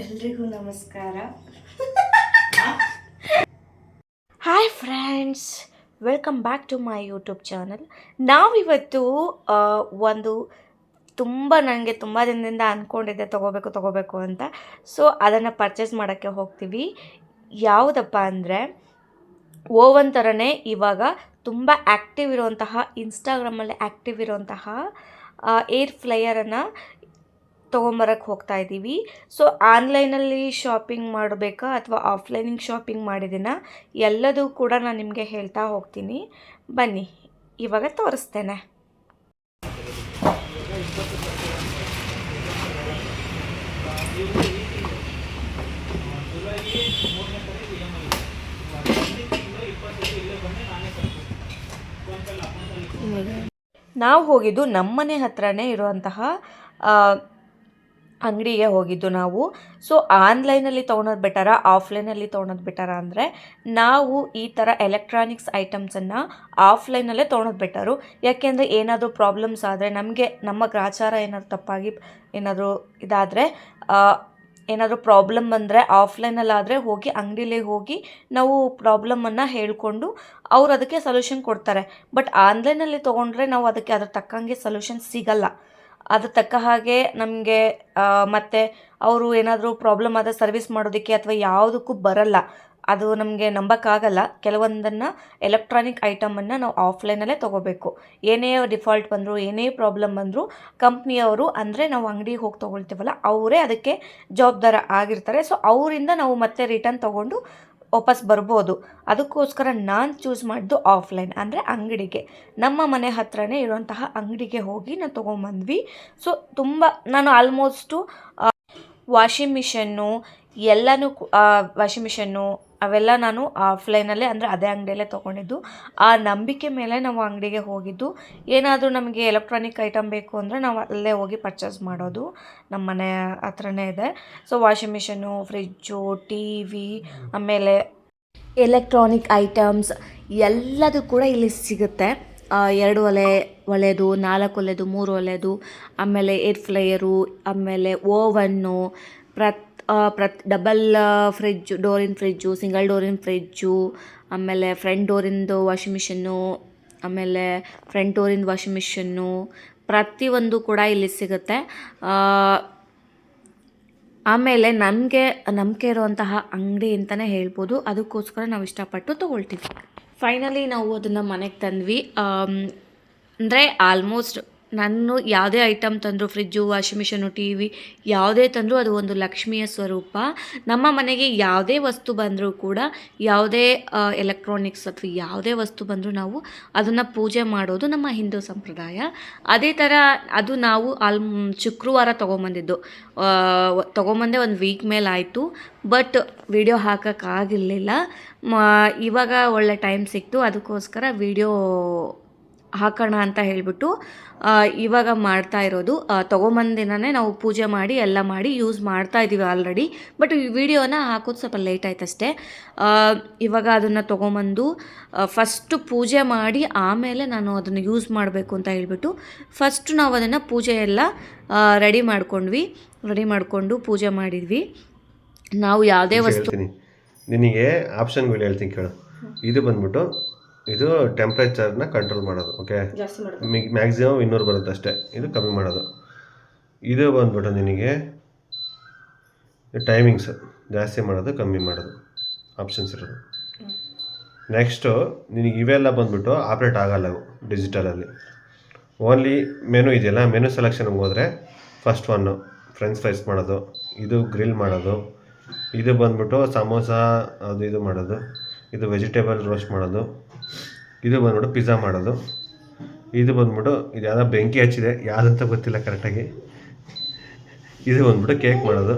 ಎಲ್ರಿಗೂ ನಮಸ್ಕಾರ. Hi friends, welcome back to my YouTube channel. ನಾವಿವತ್ತು ಒಂದು ನನಗೆ ತುಂಬ ದಿನದಿಂದ ಅಂದ್ಕೊಂಡಿದ್ದೆ ತೊಗೋಬೇಕು ಅಂತ. ಸೊ ಅದನ್ನು ಪರ್ಚೇಸ್ ಮಾಡೋಕ್ಕೆ ಹೋಗ್ತೀವಿ. ಯಾವುದಪ್ಪ ಅಂದರೆ ಓವನ್ ಥರನೇ ಇವಾಗ ತುಂಬ ಆ್ಯಕ್ಟಿವ್ ಇರುವಂತಹ, ಇನ್ಸ್ಟಾಗ್ರಾಮಲ್ಲಿ ಆ್ಯಕ್ಟಿವ್ ಇರುವಂತಹ ಏರ್ ಫ್ರೈಯರನ್ನು ತೊಗೊಂಬರಕ್ಕೆ ಹೋಗ್ತಾ ಇದ್ದೀವಿ. ಸೊ ಆನ್ಲೈನಲ್ಲಿ ಶಾಪಿಂಗ್ ಮಾಡಬೇಕಾ ಅಥವಾ ಆಫ್ಲೈನಿಗೆ ಶಾಪಿಂಗ್ ಮಾಡಿದ್ದೀನ ಎಲ್ಲದೂ ಕೂಡ ನಾನು ನಿಮಗೆ ಹೇಳ್ತಾ ಹೋಗ್ತೀನಿ. ಬನ್ನಿ, ಇವಾಗ ತೋರಿಸ್ತೇನೆ. ನಾವು ಹೋಗಿದ್ದು ನಮ್ಮನೆ ಹತ್ರನೇ ಇರುವಂತಹ ಅಂಗಡಿಗೆ ಹೋಗಿದ್ದು ನಾವು. ಸೊ ಆನ್ಲೈನಲ್ಲಿ ತೊಗೊಳೋದು ಬೆಟರಾ, ಆಫ್ಲೈನಲ್ಲಿ ತೊಗೊಳೋದು ಬೆಟರಾ ಅಂದರೆ ನಾವು ಈ ಥರ ಎಲೆಕ್ಟ್ರಾನಿಕ್ಸ್ ಐಟಮ್ಸನ್ನು ಆಫ್ಲೈನಲ್ಲೇ ತೊಗೊಳೋದು ಬೆಟರು. ಯಾಕೆಂದರೆ ಏನಾದರೂ ಪ್ರಾಬ್ಲಮ್ಸ್ ಆದರೆ, ನಮ್ಮ ಗ್ರಾಚಾರ ಏನಾದರೂ ತಪ್ಪಾಗಿ ಏನಾದರೂ ಇದಾದರೆ, ಏನಾದರೂ ಪ್ರಾಬ್ಲಮ್ ಬಂದರೆ ಆಫ್ಲೈನಲ್ಲಾದರೆ ಹೋಗಿ ಅಂಗಡಿಲೇ ಹೋಗಿ ನಾವು ಪ್ರಾಬ್ಲಮನ್ನು ಹೇಳಿಕೊಂಡು ಅವ್ರು ಅದಕ್ಕೆ ಸೊಲ್ಯೂಷನ್ ಕೊಡ್ತಾರೆ. ಬಟ್ ಆನ್ಲೈನಲ್ಲಿ ತೊಗೊಂಡ್ರೆ ನಾವು ಅದಕ್ಕೆ ಅದ್ರ ತಕ್ಕಂಗೆ ಸೊಲ್ಯೂಷನ್ ಸಿಗಲ್ಲ. ಅದ್ರ ತಕ್ಕ ಹಾಗೆ ನಮಗೆ ಮತ್ತು ಅವರು ಏನಾದರೂ ಪ್ರಾಬ್ಲಮ್ ಆದರೆ ಸರ್ವಿಸ್ ಮಾಡೋದಕ್ಕೆ ಅಥವಾ ಯಾವುದಕ್ಕೂ ಬರಲ್ಲ. ಅದು ನಮಗೆ ನಂಬೋಕ್ಕಾಗಲ್ಲ. ಕೆಲವೊಂದನ್ನು ಎಲೆಕ್ಟ್ರಾನಿಕ್ ಐಟಮನ್ನು ನಾವು ಆಫ್ಲೈನಲ್ಲೇ ತೊಗೋಬೇಕು. ಏನೇ ಡಿಫಾಲ್ಟ್ ಬಂದರೂ, ಏನೇ ಪ್ರಾಬ್ಲಮ್ ಬಂದರೂ ಕಂಪ್ನಿಯವರು, ಅಂದರೆ ನಾವು ಅಂಗಡಿಗೆ ಹೋಗಿ ತೊಗೊಳ್ತೀವಲ್ಲ, ಅವರೇ ಅದಕ್ಕೆ ಜವಾಬ್ದಾರ ಆಗಿರ್ತಾರೆ. ಸೊ ಅವರಿಂದ ನಾವು ಮತ್ತೆ ರಿಟರ್ನ್ ತೊಗೊಂಡು ವಾಪಸ್ ಬರ್ಬೋದು. ಅದಕ್ಕೋಸ್ಕರ ನಾನು ಚೂಸ್ ಮಾಡಿದ್ದು ಆಫ್ಲೈನ್, ಅಂದರೆ ಅಂಗಡಿಗೆ. ನಮ್ಮ ಮನೆ ಹತ್ರನೇ ಇರುವಂತಹ ಅಂಗಡಿಗೆ ಹೋಗಿ ನಾವು ತೊಗೊಂಬಂದ್ವಿ. ಸೊ ನಾನು ಆಲ್ಮೋಸ್ಟು ವಾಷಿಂಗ್ ಮಿಷನ್ನು ಎಲ್ಲನೂ ವಾಷಿಂಗ್ ಮಿಷನ್ನು ಅವೆಲ್ಲ ನಾನು ಆಫ್ಲೈನಲ್ಲೇ, ಅಂದರೆ ಅದೇ ಅಂಗಡಿಯಲ್ಲೇ ತೊಗೊಂಡಿದ್ದು. ಆ ನಂಬಿಕೆ ಮೇಲೆ ನಾವು ಅಂಗಡಿಗೆ ಹೋಗಿದ್ದು. ಏನಾದರೂ ನಮಗೆ ಎಲೆಕ್ಟ್ರಾನಿಕ್ ಐಟಮ್ ಬೇಕು ಅಂದರೆ ನಾವು ಅಲ್ಲೇ ಹೋಗಿ ಪರ್ಚೇಸ್ ಮಾಡೋದು. ನಮ್ಮ ಮನೆ ಹತ್ರನೇ ಇದೆ. ಸೊ ವಾಷಿಂಗ್ ಮಿಷನ್ನು, ಫ್ರಿಜ್ಜು, ಟಿ ವಿ, ಆಮೇಲೆ ಎಲೆಕ್ಟ್ರಾನಿಕ್ ಐಟಮ್ಸ್ ಎಲ್ಲದೂ ಕೂಡ ಇಲ್ಲಿ ಸಿಗುತ್ತೆ. 2 ಒಲೆದು, 4 ಒಲೆದು, 3 ಒಲೆದು, ಆಮೇಲೆ ಏರ್ ಫ್ರೈಯರು, ಆಮೇಲೆ ಓವನ್ನು, ಡಬಲ್ ಫ್ರಿಜ್ಜು, ಡೋರಿನ ಫ್ರಿಜ್ಜು, ಸಿಂಗಲ್ ಡೋರಿನ ಫ್ರಿಜ್ಜು, ಆಮೇಲೆ ಫ್ರಂಟ್ ಡೋರಿಂದು ವಾಷಿಂಗ್ ಮಿಷನ್ನು, ಆಮೇಲೆ ಫ್ರಂಟ್ ಡೋರಿಂದು ವಾಷಿಂಗ್ ಮಿಷನ್ನು, ಪ್ರತಿಯೊಂದು ಕೂಡ ಇಲ್ಲಿ ಸಿಗುತ್ತೆ. ಆಮೇಲೆ ನಮಗೆ ನಂಬಿಕೆ ಇರುವಂತಹ ಅಂಗಡಿ ಅಂತಲೇ ಹೇಳ್ಬೋದು. ಅದಕ್ಕೋಸ್ಕರ ನಾವು ಇಷ್ಟಪಟ್ಟು ತೊಗೊಳ್ತೀವಿ. ಫೈನಲಿ ನಾವು ಅದನ್ನು ಮನೆಗೆ ತಂದ್ವಿ. ಅಂದರೆ ಆಲ್ಮೋಸ್ಟ್ ನಾನು ಯಾವುದೇ ಐಟಮ್ ತಂದರೂ, ಫ್ರಿಜ್ಜು, ವಾಷಿಂಗ್ ಮಿಷನ್ನು, ಟಿ ವಿ ಯಾವುದೇ ತಂದರೂ ಅದು ಒಂದು ಲಕ್ಷ್ಮಿಯ ಸ್ವರೂಪ. ನಮ್ಮ ಮನೆಗೆ ಯಾವುದೇ ವಸ್ತು ಬಂದರೂ ಕೂಡ, ಯಾವುದೇ ಎಲೆಕ್ಟ್ರಾನಿಕ್ಸ್ ಅಥವಾ ಯಾವುದೇ ವಸ್ತು ಬಂದರೂ ನಾವು ಅದನ್ನು ಪೂಜೆ ಮಾಡೋದು ನಮ್ಮ ಹಿಂದೂ ಸಂಪ್ರದಾಯ. ಅದೇ ಥರ ಅದು ನಾವು ಶುಕ್ರವಾರ ತೊಗೊಂಬಂದಿದ್ದು. ತೊಗೊಂಬಂದೆ ಒಂದು ವೀಕ್ ಮೇಲೆ ಆಯಿತು. ಬಟ್ ವಿಡಿಯೋ ಹಾಕೋಕ್ಕಾಗಿರಲಿಲ್ಲ. ಇವಾಗ ಒಳ್ಳೆ ಟೈಮ್ ಸಿಕ್ತು, ಅದಕ್ಕೋಸ್ಕರ ವಿಡಿಯೋ ಹಾಕೋಣ ಅಂತ ಹೇಳಿಬಿಟ್ಟು ಇವಾಗ ಮಾಡ್ತಾ ಇರೋದು. ತೊಗೊಂಬಂದಿನೇ ನಾವು ಪೂಜೆ ಮಾಡಿ ಎಲ್ಲ ಮಾಡಿ ಯೂಸ್ ಮಾಡ್ತಾ ಇದ್ದೀವಿ ಆಲ್ರೆಡಿ. ಬಟ್ ಈ ವಿಡಿಯೋನ ಹಾಕೋದು ಸ್ವಲ್ಪ ಲೇಟ್ ಆಯ್ತು ಅಷ್ಟೇ. ಇವಾಗ ಅದನ್ನು ತೊಗೊಂಬಂದು ಫಸ್ಟು ಪೂಜೆ ಮಾಡಿ ಆಮೇಲೆ ನಾನು ಅದನ್ನು ಯೂಸ್ ಮಾಡಬೇಕು ಅಂತ ಹೇಳಿಬಿಟ್ಟು ಫಸ್ಟು ನಾವು ಅದನ್ನು ಪೂಜೆ ಎಲ್ಲ ರೆಡಿ ಮಾಡಿಕೊಂಡು ಪೂಜೆ ಮಾಡಿದ್ವಿ. ನಾವು ಯಾವುದೇ ವಸ್ತು ನಿನಗೆ ಆಪ್ಷನ್ಗಳು ಹೇಳ್ತೀನಿ ಕೇಳು. ಇದು ಬಂದ್ಬಿಟ್ಟು ಇದು ಟೆಂಪ್ರೇಚರ್ನ ಕಂಟ್ರೋಲ್ ಮಾಡೋದು. ಓಕೆ, ಮ್ಯಾಕ್ಸಿಮಮ್ 200 ಬರುತ್ತೆ ಅಷ್ಟೇ. ಇದು ಕಮ್ಮಿ ಮಾಡೋದು. ಇದು ಬಂದ್ಬಿಟ್ಟು ನಿನಗೆ ಟೈಮಿಂಗ್ಸ್ ಜಾಸ್ತಿ ಮಾಡೋದು, ಕಮ್ಮಿ ಮಾಡೋದು ಆಪ್ಷನ್ಸ್ ಇರೋದು. ನೆಕ್ಸ್ಟು ನಿನಗೆ ಇವೆಲ್ಲ ಬಂದ್ಬಿಟ್ಟು ಆಪ್ರೇಟ್ ಆಗಲ್ಲ ಅವು ಡಿಜಿಟಲಲ್ಲಿ. ಓನ್ಲಿ ಮೆನು ಇದೆಯಲ್ಲ, ಮೆನು ಸೆಲೆಕ್ಷನ್ಗೆ ಹೋದರೆ ಫಸ್ಟ್ ಒನ್ನು ಫ್ರೆಂಚ್ ಫ್ರೈಸ್ ಮಾಡೋದು, ಇದು ಗ್ರಿಲ್ ಮಾಡೋದು, ಇದು ಬಂದ್ಬಿಟ್ಟು ಸಮೋಸ ಅದು ಇದು ಮಾಡೋದು, ಇದು ವೆಜಿಟೇಬಲ್ ರೋಸ್ಟ್ ಮಾಡೋದು, ಇದು ಬಂದ್ಬಿಟ್ಟು ಪಿಜ್ಜಾ ಮಾಡೋದು, ಇದು ಬಂದ್ಬಿಟ್ಟು ಇದು ಯಾವುದೋ ಬೆಂಕಿ ಹಚ್ಚಿದೆ, ಯಾವುದಂತ ಗೊತ್ತಿಲ್ಲ ಕರೆಕ್ಟಾಗಿ. ಇದು ಬಂದ್ಬಿಟ್ಟು ಕೇಕ್ ಮಾಡೋದು.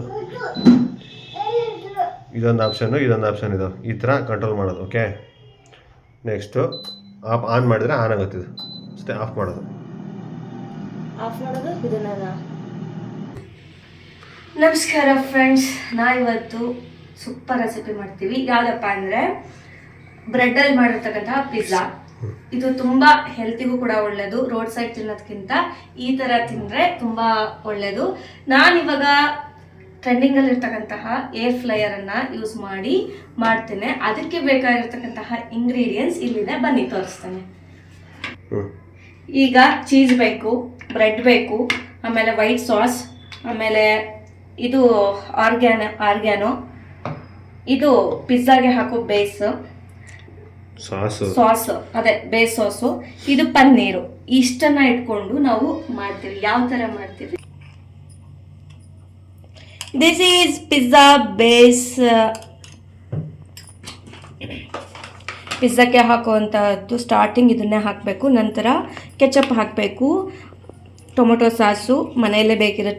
ಇದೊಂದು ಆಪ್ಷನ್ನು ಇದು ಈ ಥರ ಕಂಟ್ರೋಲ್ ಮಾಡೋದು. ಓಕೆ, ನೆಕ್ಸ್ಟು ಆನ್ ಮಾಡಿದ್ರೆ ಆನ್ ಆಗುತ್ತಿದ್ದು ಅಷ್ಟೇ. ಆಫ್ ಮಾಡೋದು ನಮಸ್ಕಾರ ಫ್ರೆಂಡ್ಸ್, ನಾವಿವತ್ತು ಸೂಪರ್ ರೆಸಿಪಿ ಮಾಡ್ತೀವಿ. ಯಾವುದಪ್ಪ ಅಂದರೆ ಬ್ರೆಡ್ಡಲ್ಲಿ ಮಾಡಿರ್ತಕ್ಕಂತಹ ಪಿಜ್ಜಾ. ಇದು ತುಂಬ ಹೆಲ್ತಿಗೂ ಕೂಡ ಒಳ್ಳೆಯದು. ರೋಡ್ ಸೈಡ್ ತಿನ್ನೋದಕ್ಕಿಂತ ಈ ಥರ ತಿಂದರೆ ತುಂಬ ಒಳ್ಳೆಯದು. ನಾನಿವಾಗ ಟ್ರೆಂಡಿಂಗಲ್ಲಿರ್ತಕ್ಕಂತಹ ಏರ್ ಫ್ರೈಯರನ್ನು ಯೂಸ್ ಮಾಡಿ ಮಾಡ್ತೇನೆ. ಅದಕ್ಕೆ ಬೇಕಾಗಿರ್ತಕ್ಕಂತಹ ಇಂಗ್ರೀಡಿಯೆಂಟ್ಸ್ ಇಲ್ಲಿದೆ, ಬನ್ನಿ ತೋರಿಸ್ತೇನೆ. ಈಗ ಚೀಸ್ ಬೇಕು, ಬ್ರೆಡ್ ಬೇಕು, ಆಮೇಲೆ ವೈಟ್ ಸಾಸ್, ಆಮೇಲೆ ಇದು ಆರ್ಗ್ಯಾನೋ, ಇದು ಪಿಜ್ಜಾಗೆ ಹಾಕೋ ಬೇಸ್ ಸಾಸ್, ಅದೇ ಬೇಸ್ ಸಾಸು, ಇದು ಪನ್ನೀರು. ಇಷ್ಟನ್ನ ಇಟ್ಕೊಂಡು ನಾವು ಮಾಡ್ತೀವಿ. ಯಾವ ಥರ ಮಾಡ್ತೀವಿ? This is pizza base. ಪಿಜ್ಜಾಕ್ಕೆ ಹಾಕುವಂಥದ್ದು ಸ್ಟಾರ್ಟಿಂಗ್ ಇದನ್ನೇ ಹಾಕಬೇಕು. ನಂತರ ಕೆಚಪ್ ಹಾಕಬೇಕು, ಟೊಮೊಟೊ ಸಾಸು ಮನೆಯಲ್ಲೇ ಬೇಕಿರೋ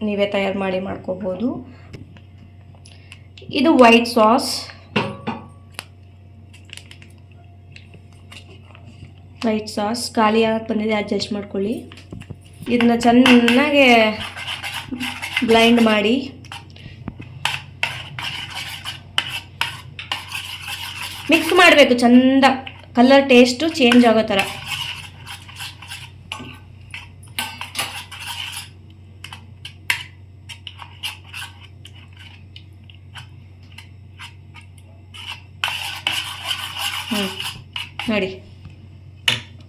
ನೀವೇ ತಯಾರು ಮಾಡಿ ಮಾಡ್ಕೋಬೋದು. ಇದು ವೈಟ್ ಸಾಸ್, ಖಾಲಿ ಯಾಕೆ ಬಂದಿದೆ ಅಡ್ಜಸ್ಟ್ ಮಾಡ್ಕೊಳ್ಳಿ. ಇದನ್ನ ಚೆನ್ನಾಗಿ ಬ್ಲೈಂಡ್ ಮಾಡಿ ಮಿಕ್ಸ್ ಮಾಡಬೇಕು. ಚಂದ ಕಲರ್ ಟೇಸ್ಟು ಚೇಂಜ್ ಆಗೋ ಥರ. ನೋಡಿ,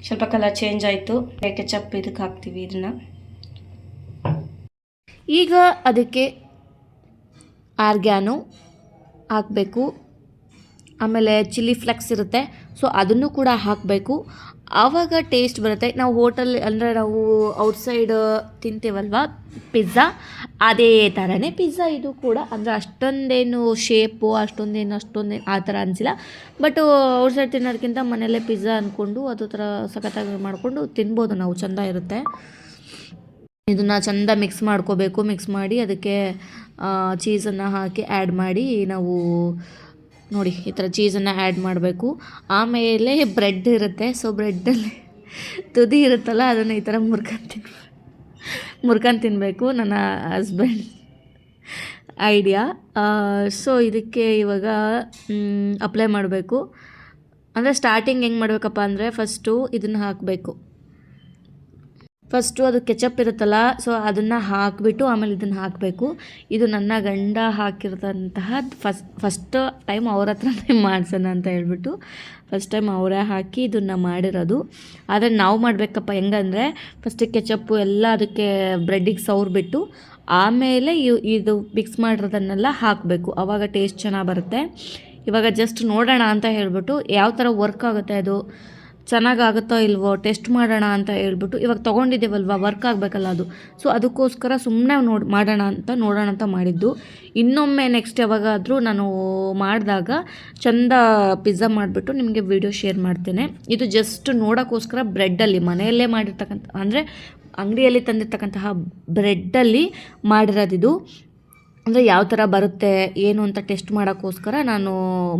ಸ್ವಲ್ಪ ಕಲರ್ ಚೇಂಜ್ ಆಯಿತು. ಕೆಚಪ್ ಇದಕ್ಕೆ ಹಾಕ್ತೀವಿ ಇದನ್ನು. ಈಗ ಅದಕ್ಕೆ ಆರ್ಗ್ಯಾನೋ ಹಾಕಬೇಕು, ಆಮೇಲೆ ಚಿಲ್ಲಿ ಫ್ಲೆಕ್ಸ್ ಇರುತ್ತೆ, ಸೊ ಅದನ್ನು ಕೂಡ ಹಾಕಬೇಕು. ಆವಾಗ ಟೇಸ್ಟ್ ಬರುತ್ತೆ. ನಾವು ಹೋಟೆಲ್ ಅಂದರೆ ನಾವು ಔಟ್ಸೈಡ್ ತಿಂತೀವಲ್ವ ಪಿಜ್ಜಾ, ಅದೇ ಥರನೇ ಪಿಜ್ಜಾ ಇದು ಕೂಡ. ಅಂದರೆ ಅಷ್ಟೊಂದೇನು ಶೇಪು ಅಷ್ಟೊಂದೇನು ಆ ಥರ ಅನಿಸಿಲ್ಲ. ಬಟ್ ಔಟ್ಸೈಡ್ ತಿನ್ನೋದಕ್ಕಿಂತ ಮನೆಯಲ್ಲೇ ಪಿಜ್ಜಾ ಅಂದ್ಕೊಂಡು ಅದು ಥರ ಸಖತ್ತಾಗಿ ಮಾಡಿಕೊಂಡು ತಿನ್ಬೋದು ನಾವು, ಚೆಂದ ಇರುತ್ತೆ. ಇದನ್ನು ಚೆಂದ ಮಿಕ್ಸ್ ಮಾಡ್ಕೋಬೇಕು. ಮಿಕ್ಸ್ ಮಾಡಿ ಅದಕ್ಕೆ ಚೀಸನ್ನು ಹಾಕಿ ಆ್ಯಡ್ ಮಾಡಿ ನಾವು ನೋಡಿ ಈ ಥರ ಚೀಸನ್ನು ಆ್ಯಡ್ ಮಾಡಬೇಕು. ಆಮೇಲೆ ಬ್ರೆಡ್ ಇರುತ್ತೆ, ಸೊ ಬ್ರೆಡ್ಡಲ್ಲಿ ತುದಿ ಇರುತ್ತಲ್ಲ ಅದನ್ನು ಈ ಥರ ಮುರ್ಕೊಂಡು ತಿನ್ನಬೇಕು. ನನ್ನ ಹಸ್ಬೆಂಡ್ ಐಡಿಯಾ. ಸೊ ಇದಕ್ಕೆ ಇವಾಗ ಅಪ್ಲೈ ಮಾಡಬೇಕು. ಅಂದರೆ ಸ್ಟಾರ್ಟಿಂಗ್ ಹೆಂಗೆ ಮಾಡಬೇಕಪ್ಪ ಅಂದರೆ ಫಸ್ಟು ಇದನ್ನು ಹಾಕಬೇಕು. ಫಸ್ಟು ಅದು ಕೆಚಪ್ ಇರುತ್ತಲ್ಲ, ಸೊ ಅದನ್ನು ಹಾಕಿಬಿಟ್ಟು ಆಮೇಲೆ ಇದನ್ನು ಹಾಕಬೇಕು. ಇದು ನನ್ನ ಗಂಡ ಹಾಕಿರೋದಂತಹ ಫಸ್ಟ್ ಟೈಮ್ ಅವ್ರ ಹತ್ರನೇ ಮಾಡಿಸೋಣ ಅಂತ ಹೇಳ್ಬಿಟ್ಟು ಫಸ್ಟ್ ಟೈಮ್ ಅವರೇ ಹಾಕಿ ಇದನ್ನು ಮಾಡಿರೋದು. ಆದರೆ ನಾವು ಮಾಡಬೇಕಪ್ಪ ಹೆಂಗಂದರೆ ಫಸ್ಟಿಗೆ ಕೆಚಪ್ಪು ಎಲ್ಲ ಅದಕ್ಕೆ ಬ್ರೆಡ್ಡಿಗೆ ಸವ್ರಿಬಿಟ್ಟು ಆಮೇಲೆ ಇದು ಮಿಕ್ಸ್ ಮಾಡಿರೋದನ್ನೆಲ್ಲ ಹಾಕಬೇಕು. ಆವಾಗ ಟೇಸ್ಟ್ ಚೆನ್ನಾಗಿ ಬರುತ್ತೆ. ಇವಾಗ ಜಸ್ಟ್ ನೋಡೋಣ ಅಂತ ಹೇಳ್ಬಿಟ್ಟು ಯಾವ ಥರ ವರ್ಕ್ ಆಗುತ್ತೆ, ಅದು ಚೆನ್ನಾಗಾಗುತ್ತೋ ಇಲ್ವೋ ಟೆಸ್ಟ್ ಮಾಡೋಣ ಅಂತ ಹೇಳ್ಬಿಟ್ಟು ಇವಾಗ ತೊಗೊಂಡಿದ್ದೀವಲ್ವ, ವರ್ಕ್ ಆಗಬೇಕಲ್ಲ ಅದು. ಸೊ ಅದಕ್ಕೋಸ್ಕರ ಸುಮ್ಮನೆ ನೋಡೋಣ ಅಂತ ಮಾಡಿದ್ದು. ಇನ್ನೊಮ್ಮೆ ನೆಕ್ಸ್ಟ್ ಯಾವಾಗಾದರೂ ನಾನು ಮಾಡಿದಾಗ ಚೆಂದ ಪಿಜ್ಜಾ ಮಾಡಿಬಿಟ್ಟು ನಿಮಗೆ ವಿಡಿಯೋ ಶೇರ್ ಮಾಡ್ತೇನೆ. ಇದು ಜಸ್ಟ್ ನೋಡೋಕ್ಕೋಸ್ಕರ ಬ್ರೆಡ್ಡಲ್ಲಿ ಮನೆಯಲ್ಲೇ ಮಾಡಿರ್ತಕ್ಕಂಥ ಅಂದರೆ ಅಂಗಡಿಯಲ್ಲಿ ತಂದಿರ್ತಕ್ಕಂತಹ ಬ್ರೆಡ್ಡಲ್ಲಿ ಮಾಡಿರೋದಿದು. ಅಂದರೆ ಯಾವ ಥರ ಬರುತ್ತೆ ಏನು ಅಂತ ಟೆಸ್ಟ್ ಮಾಡೋಕ್ಕೋಸ್ಕರ ನಾನು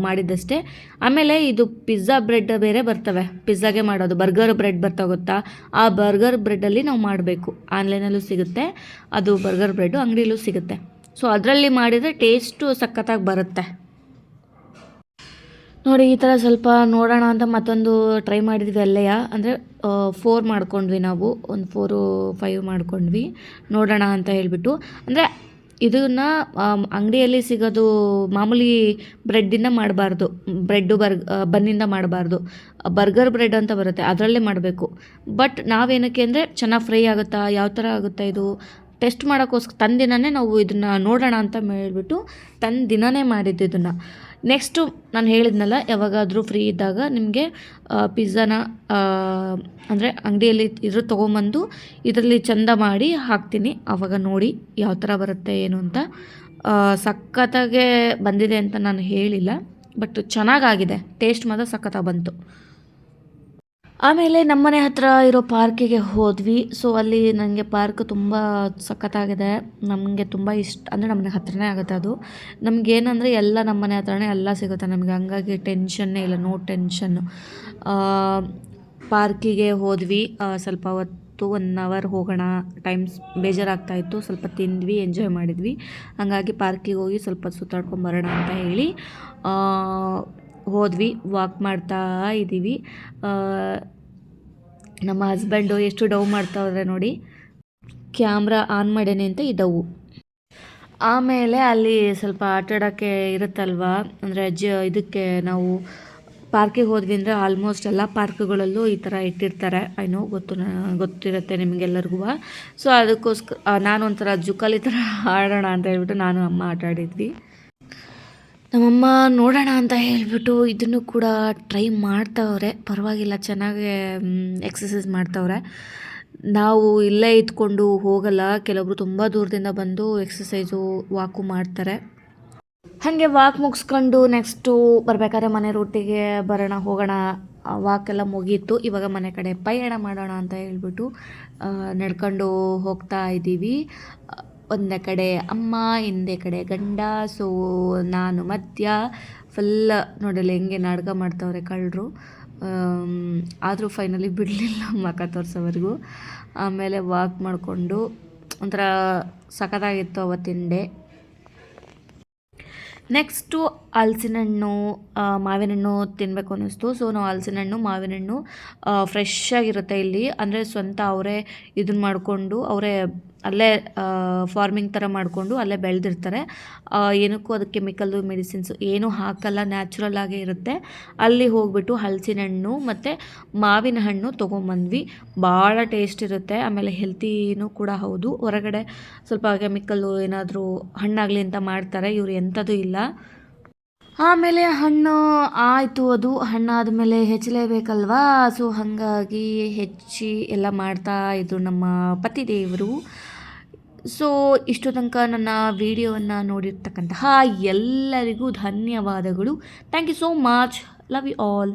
ಮಾಡಿದ್ದಷ್ಟೇ. ಆಮೇಲೆ ಇದು ಪಿಜ್ಜಾ ಬ್ರೆಡ್ ಬೇರೆ ಬರ್ತವೆ, ಪಿಜ್ಜಾಗೆ ಮಾಡೋದು ಬರ್ಗರ್ ಬ್ರೆಡ್ ಬರ್ತಾ ಗೊತ್ತಾ, ಆ ಬರ್ಗರ್ ಬ್ರೆಡ್ಡಲ್ಲಿ ನಾವು ಮಾಡಬೇಕು. ಆನ್ಲೈನಲ್ಲೂ ಸಿಗುತ್ತೆ ಅದು ಬರ್ಗರ್ ಬ್ರೆಡ್ಡು, ಅಂಗಡಿಯಲ್ಲೂ ಸಿಗುತ್ತೆ. ಸೊ ಅದರಲ್ಲಿ ಮಾಡಿದರೆ ಟೇಸ್ಟು ಸಖತ್ತಾಗಿ ಬರುತ್ತೆ. ನೋಡಿ ಈ ಥರ ಸ್ವಲ್ಪ ನೋಡೋಣ ಅಂತ ಮತ್ತೊಂದು ಟ್ರೈ ಮಾಡಿದ್ವಿ ಅಲ್ಲೆಯ. ಅಂದರೆ 4 ಮಾಡ್ಕೊಂಡ್ವಿ ನಾವು, ಒಂದು 4-5 ಮಾಡ್ಕೊಂಡ್ವಿ ನೋಡೋಣ ಅಂತ ಹೇಳ್ಬಿಟ್ಟು. ಅಂದರೆ ಇದನ್ನು ಅಂಗಡಿಯಲ್ಲಿ ಸಿಗೋದು ಮಾಮೂಲಿ ಬ್ರೆಡ್ಡಿಂದ ಮಾಡಬಾರ್ದು, ಬನ್ನಿಂದ ಮಾಡಬಾರ್ದು. ಬರ್ಗರ್ ಬ್ರೆಡ್ ಅಂತ ಬರುತ್ತೆ ಅದರಲ್ಲೇ ಮಾಡಬೇಕು. ಬಟ್ ನಾವೇನಕ್ಕೆ ಅಂದರೆ ಚೆನ್ನಾಗಿ ಫ್ರೈ ಆಗುತ್ತಾ, ಯಾವ ಥರ ಆಗುತ್ತಾ ಇದು ಟೆಸ್ಟ್ ಮಾಡೋಕ್ಕೋಸ್ಕರ ತಂದಿನೇ ನಾವು ಇದನ್ನು ನೋಡೋಣ ಅಂತ ಹೇಳ್ಬಿಟ್ಟು ತಂದಿನೇ ಮಾಡಿದ್ದು ಇದನ್ನು. ನೆಕ್ಸ್ಟು ನಾನು ಹೇಳಿದ್ನಲ್ಲ, ಯಾವಾಗಾದರೂ ಫ್ರೀ ಇದ್ದಾಗ ನಿಮಗೆ ಪಿಜ್ಜಾನ ಅಂದರೆ ಅಂಗಡಿಯಲ್ಲಿ ಇದ್ರ ತೊಗೊಂಬಂದು ಇದರಲ್ಲಿ ಚೆಂದ ಮಾಡಿ ಹಾಕ್ತೀನಿ. ಆವಾಗ ನೋಡಿ ಯಾವ ಥರ ಬರುತ್ತೆ ಏನು ಅಂತ. ಸಖತ್ತಾಗೆ ಬಂದಿದೆ ಅಂತ ನಾನು ಹೇಳಿಲ್ಲ, ಬಟ್ ಚೆನ್ನಾಗಾಗಿದೆ, ಟೇಸ್ಟ್ ಮಾತ್ರ ಸಖತ್ತಾಗಿ ಬಂತು. ಆಮೇಲೆ ನಮ್ಮನೆ ಹತ್ರ ಇರೋ ಪಾರ್ಕಿಗೆ ಹೋದ್ವಿ. ಸೊ ಅಲ್ಲಿ ನನಗೆ ಪಾರ್ಕ್ ತುಂಬ ಸಖತ್ತಾಗಿದೆ, ನಮಗೆ ತುಂಬ ಇಷ್ಟ. ಅಂದರೆ ನಮ್ಮನೆ ಹತ್ರನೇ ಆಗುತ್ತೆ ಅದು. ನಮಗೇನಂದರೆ ಎಲ್ಲ ನಮ್ಮನೆ ಹತ್ರನೇ ಎಲ್ಲ ಸಿಗುತ್ತೆ ನಮಗೆ, ಹಂಗಾಗಿ ಟೆನ್ಷನ್ನೇ ಇಲ್ಲ, ನೋ ಟೆನ್ಷನ್ನು. ಪಾರ್ಕಿಗೆ ಹೋದ್ವಿ, ಸ್ವಲ್ಪ ಹೊತ್ತು 1 ಅವರ್ ಹೋಗೋಣ, ಟೈಮ್ಸ್ ಬೇಜಾರಾಗ್ತಾಯಿತ್ತು. ಸ್ವಲ್ಪ ತಿಂದ್ವಿ, ಎಂಜಾಯ್ ಮಾಡಿದ್ವಿ. ಹಾಗಾಗಿ ಪಾರ್ಕಿಗೆ ಹೋಗಿ ಸ್ವಲ್ಪ ಸುತ್ತಾಡ್ಕೊಂಬರೋಣ ಅಂತ ಹೇಳಿ ಹೋದ್ವಿ. ವಾಕ್ ಮಾಡ್ತಾ ಇದ್ದೀವಿ. ನಮ್ಮ ಹಸ್ಬೆಂಡು ಎಷ್ಟು ಡವ್ ಮಾಡ್ತಾವ್ರೆ ನೋಡಿ, ಕ್ಯಾಮ್ರಾ ಆನ್ ಮಾಡೇನೆ ಅಂತ ಈ ಡವ್ವು. ಆಮೇಲೆ ಅಲ್ಲಿ ಸ್ವಲ್ಪ ಆಟ ಆಡೋಕ್ಕೆ ಇರುತ್ತಲ್ವ, ಅಂದರೆ ಇದಕ್ಕೆ ನಾವು ಪಾರ್ಕಿಗೆ ಹೋದ್ವಿ ಅಂದರೆ ಆಲ್ಮೋಸ್ಟ್ ಎಲ್ಲ ಪಾರ್ಕ್ಗಳಲ್ಲೂ ಈ ಥರ ಇಟ್ಟಿರ್ತಾರೆ. ಐನೋ ಗೊತ್ತಿರುತ್ತೆ ನಿಮಗೆಲ್ಲರಿಗೂ. ಸೊ ಅದಕ್ಕೋಸ್ಕರ ನಾನು ಒಂಥರ ಜುಕಾಲಿ ಥರ ಆಡೋಣ ಅಂತ ಹೇಳ್ಬಿಟ್ಟು ನಾನು ಅಮ್ಮ ಆಟ ಆಡಿದ್ವಿ. ನಮ್ಮಮ್ಮ ನೋಡೋಣ ಅಂತ ಹೇಳಿಬಿಟ್ಟು ಇದನ್ನು ಕೂಡ ಟ್ರೈ ಮಾಡ್ತಾವ್ರೆ, ಪರವಾಗಿಲ್ಲ ಚೆನ್ನಾಗಿ ಎಕ್ಸಸೈಸ್ ಮಾಡ್ತಾವ್ರೆ. ನಾವು ಇಲ್ಲೇ ಇದ್ಕೊಂಡು ಹೋಗಲ್ಲ, ಕೆಲವೊಬ್ರು ತುಂಬ ದೂರದಿಂದ ಬಂದು ಎಕ್ಸಸೈಸು ವಾಕು ಮಾಡ್ತಾರೆ. ಹಾಗೆ ವಾಕ್ ಮುಗಿಸ್ಕೊಂಡು ನೆಕ್ಸ್ಟು ಬರಬೇಕಾದ್ರೆ ಮನೆ ರೂಟಿಗೆ ಹೋಗೋಣ. ವಾಕೆಲ್ಲ ಮುಗೀತು, ಇವಾಗ ಮನೆ ಕಡೆ ಪಯಣ ಮಾಡೋಣ ಅಂತ ಹೇಳ್ಬಿಟ್ಟು ನಡ್ಕೊಂಡು ಹೋಗ್ತಾ ಇದ್ದೀವಿ. ಒಂದೇ ಕಡೆ ಅಮ್ಮ, ಹಿಂದೆ ಕಡೆ ಗಂಡ, ಸೊ ನಾನು ಮಧ್ಯ. ಫುಲ್ ನೋಡಲ್ಲ ಹೆಂಗೆ ನಾಟಕ ಮಾಡ್ತಾವ್ರೆ ಕಳ್ಳರು. ಆದರೂ ಫೈನಲಿ ಬಿಡಲಿಲ್ಲ ಮಖ ತೋರಿಸೋವರೆಗೂ. ಆಮೇಲೆ ವಾಕ್ ಮಾಡಿಕೊಂಡು ಒಂಥರ ಸಖತ್ತಾಗಿತ್ತು ಅವತ್ತಿನ ಡೇ. ನೆಕ್ಸ್ಟು ಹಲಸಿನ ಹಣ್ಣು, ಮಾವಿನ ಹಣ್ಣು ತಿನ್ನಬೇಕು ಅನ್ನಿಸ್ತು. ಸೊ ನಾವು ಹಲಸಿನ ಹಣ್ಣು, ಮಾವಿನ ಹಣ್ಣು ಫ್ರೆಶ್ ಆಗಿರುತ್ತೆ ಇಲ್ಲಿ, ಅಂದರೆ ಸ್ವಂತ ಅವರೇ ಇದನ್ನ ಮಾಡಿಕೊಂಡು ಅವರೇ ಅಲ್ಲೇ ಫಾರ್ಮಿಂಗ್ ಥರ ಮಾಡಿಕೊಂಡು ಅಲ್ಲೇ ಬೆಳೆದಿರ್ತಾರೆ. ಏನಕ್ಕೂ ಅದಕ್ಕೆ ಕೆಮಿಕಲ್ಲು ಮೆಡಿಸಿನ್ಸು ಏನೂ ಹಾಕಲ್ಲ, ನ್ಯಾಚುರಲ್ ಆಗೇ ಇರುತ್ತೆ. ಅಲ್ಲಿ ಹೋಗ್ಬಿಟ್ಟು ಹಲಸಿನ ಹಣ್ಣು ಮತ್ತು ಮಾವಿನ ಹಣ್ಣು ತೊಗೊಂಬಂದ್ವಿ. ಭಾಳ ಟೇಸ್ಟ್ ಇರುತ್ತೆ, ಆಮೇಲೆ ಹೆಲ್ತಿನೂ ಕೂಡ ಹೌದು. ಹೊರಗಡೆ ಸ್ವಲ್ಪ ಕೆಮಿಕಲ್ಲು ಏನಾದರೂ ಹಣ್ಣಾಗಲಿ ಅಂತ ಮಾಡ್ತಾರೆ, ಇವರು ಎಂಥದ್ದು ಇಲ್ಲ. ಆಮೇಲೆ ಹಣ್ಣು ಆಯಿತು, ಅದು ಹಣ್ಣಾದಮೇಲೆ ಹೆಚ್ಚಲೇಬೇಕಲ್ವಾ, ಸೊ ಹಾಗಾಗಿ ಹೆಚ್ಚಿ ಎಲ್ಲ ಮಾಡ್ತಾ ಇದ್ರು ನಮ್ಮ ಪತಿದೇವರು. ಸೊ ಇಷ್ಟು ತನಕ ನನ್ನ ವಿಡಿಯೋವನ್ನು ನೋಡಿರ್ತಕ್ಕಂತಹ ಎಲ್ಲರಿಗೂ ಧನ್ಯವಾದಗಳು. Thank you so much. Love you all.